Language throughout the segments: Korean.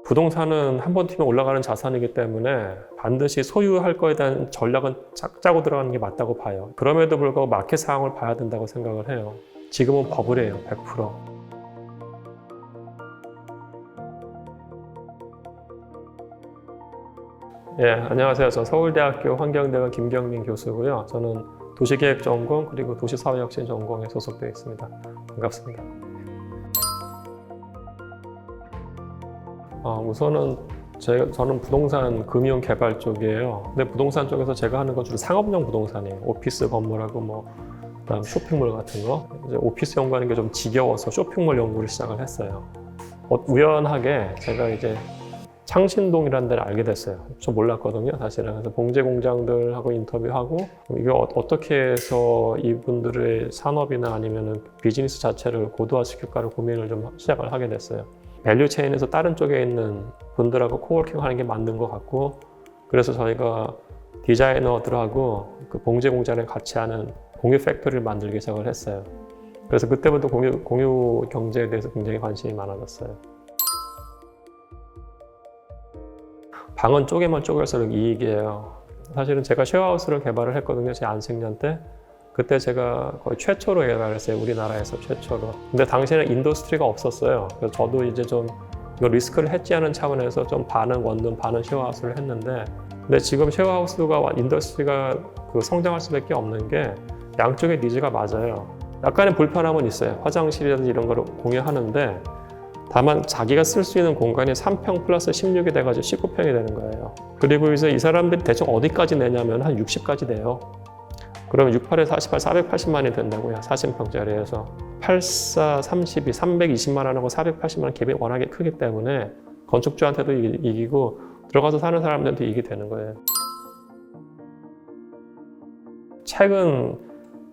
부동산은 한 번 튀면 올라가는 자산이기 때문에 반드시 소유할 거에 대한 전략은 짜고 들어가는 게 맞다고 봐요. 그럼에도 불구하고 마켓 상황을 봐야 된다고 생각을 해요. 지금은 버블이에요, 100%. 예, 안녕하세요. 저 서울대학교 환경대학원 김경민 교수고요. 저는 도시계획 전공 그리고 도시사회혁신 전공에 소속되어 있습니다. 반갑습니다. 우선은 저는 부동산 금융 개발 쪽이에요. 근데 부동산 쪽에서 제가 하는 건 주로 상업용 부동산이에요. 오피스 건물하고 그다음 쇼핑몰 같은 거. 이제 오피스 연구하는 게 좀 지겨워서 쇼핑몰 연구를 시작을 했어요. 우연하게 제가 이제 창신동이라는 데를 알게 됐어요. 좀 몰랐거든요, 사실은. 그래서 봉제 공장들하고 인터뷰하고 이게 어떻게 해서 이분들의 산업이나 아니면 비즈니스 자체를 고도화시킬까를 고민을 좀 시작을 하게 됐어요. 밸류 체인에서 다른 쪽에 있는 분들하고 코워킹 하는 게 맞는 것 같고, 그래서 저희가 디자이너들하고 그 봉제 공장을 같이 하는 공유 팩토리를 만들기 시작을 했어요. 그래서 그때부터 공유 경제에 대해서 굉장히 관심이 많아졌어요. 방은 쪼개면 쪼갤수록 이익이에요. 사실은 제가 쉐어하우스를 개발을 했거든요, 제 안식년 때. 그때 제가 거의 최초로 개발했어요, 우리나라에서 최초로. 근데 당시에는 인더스트리가 없었어요. 그래서 저도 이제 좀 이거 리스크를 해지하는 차원에서 좀 반은 원룸, 반은 쉐어하우스를 했는데, 근데 지금 쉐어하우스가 인더스트리가 성장할 수밖에 없는 게 양쪽의 니즈가 맞아요. 약간의 불편함은 있어요. 화장실이라든지 이런 거를 공유하는데, 다만 자기가 쓸 수 있는 공간이 3평 플러스 16이 돼가지고 19평이 되는 거예요. 그리고 이제 이 사람들이 대충 어디까지 내냐면 한 60까지 돼요. 그러면 68에 48, 480만이 된다고요. 40평짜리에서. 84, 32, 320만 원하고 480만 원 갭이 워낙에 크기 때문에 건축주한테도 이기고 들어가서 사는 사람들한테 이익이 되는 거예요. 책은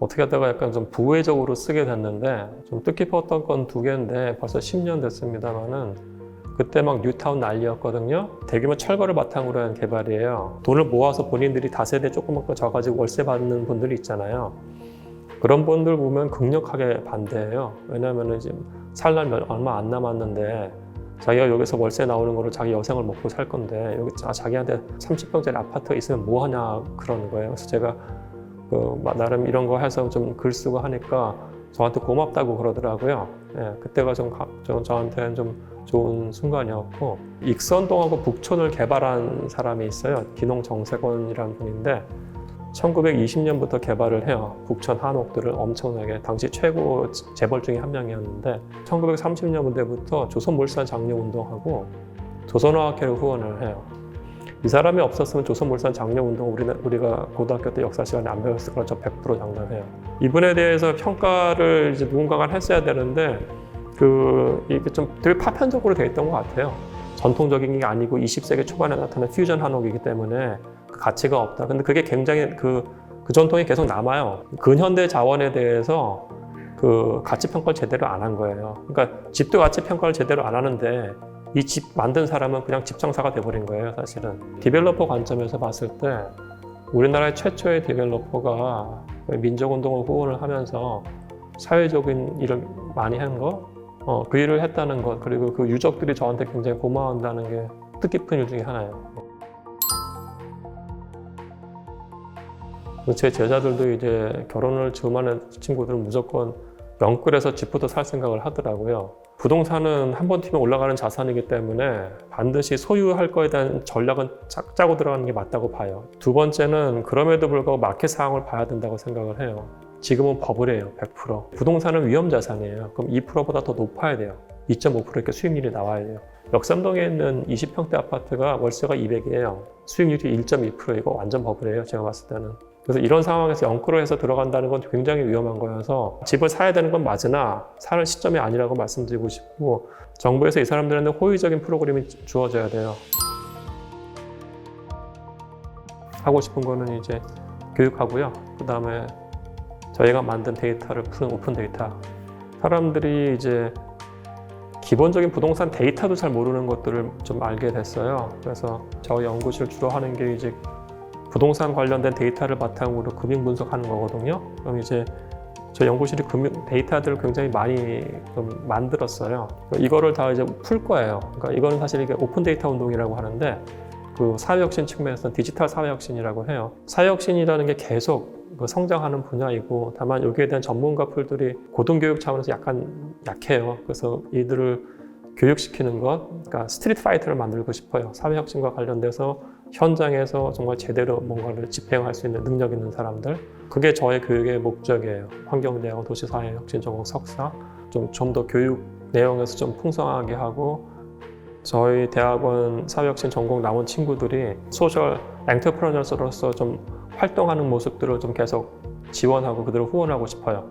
어떻게 하다가 약간 좀 부회적으로 쓰게 됐는데, 좀 뜻깊었던 건 2개인데 벌써 10년 됐습니다만은, 그때 막 뉴타운 난리였거든요. 대규모 철거를 바탕으로 한 개발이에요. 돈을 모아서 본인들이 다세대 조그맣게 져가지고 월세 받는 분들이 있잖아요. 그런 분들 보면 강력하게 반대해요. 왜냐하면 지금 살 날 얼마 안 남았는데 자기가 여기서 월세 나오는 거로 자기 여생을 먹고 살 건데 여기 자기한테 30평짜리 아파트가 있으면 뭐 하냐 그러는 거예요. 그래서 제가 나름 이런 거 해서 좀 글 쓰고 하니까 저한테 고맙다고 그러더라고요. 예, 그때가 저한테는 좀 좋은 순간이었고, 익선동하고 북촌을 개발한 사람이 있어요. 기농 정세권이라는 분인데 1920년부터 개발을 해요. 북촌 한옥들을 엄청나게. 당시 최고 재벌 중에 한 명이었는데 1930년대부터 조선물산 장려운동하고 조선화학회를 후원을 해요. 이 사람이 없었으면 조선물산 장려운동 우리가 고등학교 때 역사 시간에 안 배웠을 거라 저 100% 장담해요. 이분에 대해서 평가를 이제 누군가가 했어야 되는데 이게 좀 되게 파편적으로 돼 있던 것 같아요. 전통적인 게 아니고 20세기 초반에 나타난 퓨전 한옥이기 때문에 그 가치가 없다. 근데 그게 굉장히 그 전통이 계속 남아요. 근현대 자원에 대해서 가치 평가를 제대로 안 한 거예요. 그러니까 집도 가치 평가를 제대로 안 하는데 이 집 만든 사람은 그냥 집장사가 돼버린 거예요, 사실은. 디벨로퍼 관점에서 봤을 때 우리나라의 최초의 디벨로퍼가 민족운동을 후원을 하면서 사회적인 일을 많이 한 거, 그 일을 했다는 것, 그리고 그 유족들이 저한테 굉장히 고마워한다는 게 뜻깊은 일 중에 하나예요. 제 제자들도 이제 결혼을 처음 하는 친구들은 무조건 영끌에서 집부터 살 생각을 하더라고요. 부동산은 한 번 튀면 올라가는 자산이기 때문에 반드시 소유할 거에 대한 전략은 짜고 들어가는 게 맞다고 봐요. 2번째는 그럼에도 불구하고 마켓 상황을 봐야 된다고 생각을 해요. 지금은 버블이에요, 100%. 부동산은 위험 자산이에요. 그럼 2%보다 더 높아야 돼요. 2.5% 이렇게 수익률이 나와야 돼요. 역삼동에 있는 20평대 아파트가 월세가 200이에요. 수익률이 1.2%. 이거 완전 버블이에요, 제가 봤을 때는. 그래서 이런 상황에서 영끌로 해서 들어간다는 건 굉장히 위험한 거여서 집을 사야 되는 건 맞으나 사는 시점이 아니라고 말씀드리고 싶고, 정부에서 이 사람들한테 호의적인 프로그램이 주어져야 돼요. 하고 싶은 거는 이제 교육하고요. 그 다음에 저희가 만든 데이터를 푸는 오픈 데이터. 사람들이 이제 기본적인 부동산 데이터도 잘 모르는 것들을 좀 알게 됐어요. 그래서 저희 연구실 주로 하는 게 이제 부동산 관련된 데이터를 바탕으로 금융 분석하는 거거든요. 그럼 이제 저희 연구실이 데이터들을 굉장히 많이 좀 만들었어요. 이거를 다 이제 풀 거예요. 그러니까 이거는 사실 이게 오픈 데이터 운동이라고 하는데 그 사회혁신 측면에서는 디지털 사회혁신이라고 해요. 사회혁신이라는 게 계속 성장하는 분야이고 다만 여기에 대한 전문가 풀들이 고등교육 차원에서 약간 약해요. 그래서 이들을 교육시키는 것, 그러니까 스트리트 파이터를 만들고 싶어요. 사회혁신과 관련돼서 현장에서 정말 제대로 뭔가를 집행할 수 있는 능력 있는 사람들. 그게 저의 교육의 목적이에요. 환경대학원 도시사회혁신 전공 석사. 좀 더 교육 내용에서 좀 풍성하게 하고 저희 대학원 사회혁신 전공 나온 친구들이 소셜 엔터프레너로서 좀 활동하는 모습들을 좀 계속 지원하고 그들을 후원하고 싶어요.